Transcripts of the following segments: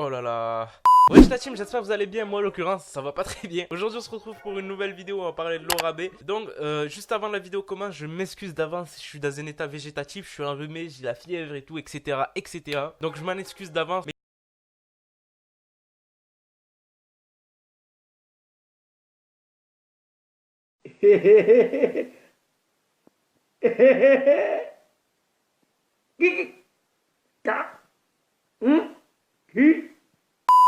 Oh là là. Wesh la team, j'espère que vous allez bien. Moi en l'occurrence ça va pas très bien. Aujourd'hui on se retrouve pour une nouvelle vidéo, on va parler de Laura B. Donc juste avant la vidéo commence, je m'excuse d'avance si je suis dans un état végétatif, je suis enrhumé, j'ai la fièvre et tout, etc. etc. Donc je m'en excuse d'avance.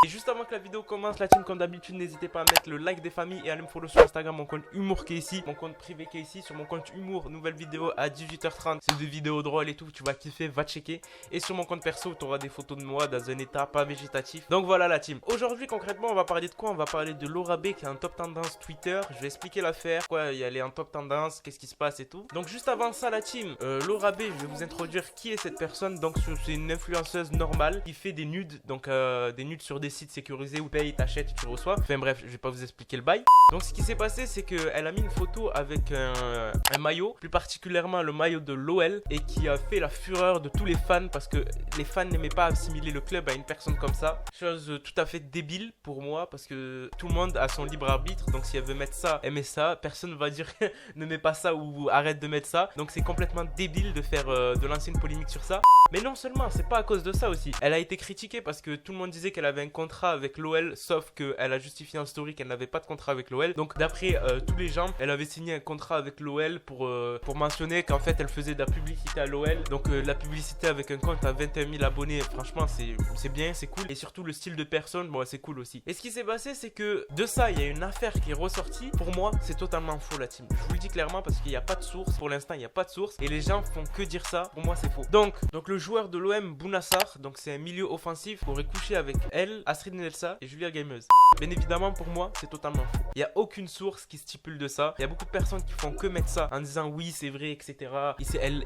Et juste avant que la vidéo commence, la team, comme d'habitude, n'hésitez pas à mettre le like des familles et à aller me follow sur Instagram, mon compte Humour qui est ici, mon compte privé qui est ici. Sur mon compte Humour, nouvelle vidéo à 18h30. C'est des vidéos drôles et tout, tu vas kiffer, va checker. Et sur mon compte perso, tu auras des photos de moi dans un état pas végétatif. Donc voilà la team. Aujourd'hui, concrètement, on va parler de quoi? On va parler de Laura B qui est en top tendance Twitter. Je vais expliquer l'affaire, quoi, elle est en top tendance, qu'est-ce qui se passe et tout. Donc juste avant ça, la team, Laura B, je vais vous introduire qui est cette personne. Donc c'est une influenceuse normale qui fait des nudes, donc des nudes sur des sites sécurisés où tu payes, t'achètes, tu reçois. Enfin bref, je vais pas vous expliquer le bail. Donc ce qui s'est passé, c'est qu'elle a mis une photo avec un maillot, plus particulièrement le maillot de l'OL, et qui a fait la fureur de tous les fans parce que les fans n'aimaient pas assimiler le club à une personne comme ça. Chose tout à fait débile pour moi parce que tout le monde a son libre arbitre. Donc si elle veut mettre ça, elle met ça. Personne ne va dire ne mets pas ça ou arrête de mettre ça. Donc c'est complètement débile de faire de lancer une polémique sur ça. Mais non seulement, c'est pas à cause de ça aussi. Elle a été critiquée parce que tout le monde disait qu'elle avait un contrat avec l'OL, sauf qu'elle a justifié en story qu'elle n'avait pas de contrat avec l'OL. Donc d'après tous les gens, elle avait signé un contrat avec l'OL pour mentionner qu'en fait elle faisait de la publicité à l'OL. Donc la publicité avec un compte à 21 000 abonnés, franchement c'est bien, c'est cool. Et surtout le style de personne, bon c'est cool aussi. Et ce qui s'est passé, c'est que de ça, il y a une affaire qui est ressortie. Pour moi, c'est totalement faux la team. Je vous le dis clairement parce qu'il n'y a pas de source. Pour l'instant, il n'y a pas de source. Et les gens font que dire ça. Pour moi, c'est faux. Donc le joueur de l'OM, Bounassar, donc c'est un milieu offensif, aurait couché avec elle, Astrid Nelsa et Julia Gameuse. Bien évidemment, pour moi, c'est totalement faux. Il n'y a aucune source qui stipule de ça. Il y a beaucoup de personnes qui font que mettre ça en disant oui, c'est vrai, etc.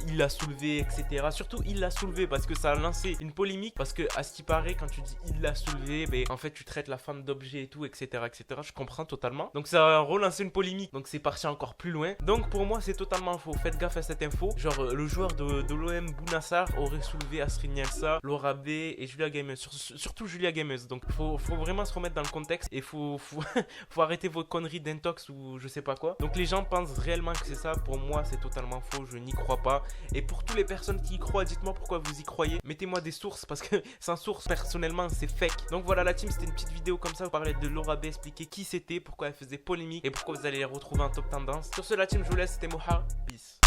Il l'a soulevé, etc. Surtout, il l'a soulevé parce que ça a lancé une polémique. Parce que, à ce qui paraît, quand tu dis il l'a soulevé, ben, en fait, tu traites la femme d'objet et tout, etc., etc. Je comprends totalement. Donc, ça a relancé une polémique. Donc, c'est parti encore plus loin. Donc, pour moi, c'est totalement faux. Faites gaffe à cette info. Genre, le joueur de l'OM, Bounassar, aurait soulevé Astrid Nelsa, Laura B et Julia Gameuse. Surtout Julia Gameuse. Donc, faut vraiment se remettre dans le contexte et faut arrêter vos conneries d'intox ou je sais pas quoi. Donc les gens pensent réellement que c'est ça. Pour moi c'est totalement faux, je n'y crois pas. Et pour toutes les personnes qui y croient, dites-moi pourquoi vous y croyez. Mettez-moi des sources parce que sans source personnellement c'est fake. Donc voilà la team, c'était une petite vidéo comme ça. Vous parlez de Laura B, expliquer qui c'était, pourquoi elle faisait polémique et pourquoi vous allez les retrouver en top tendance. Sur ce la team, je vous laisse, c'était Moha, peace.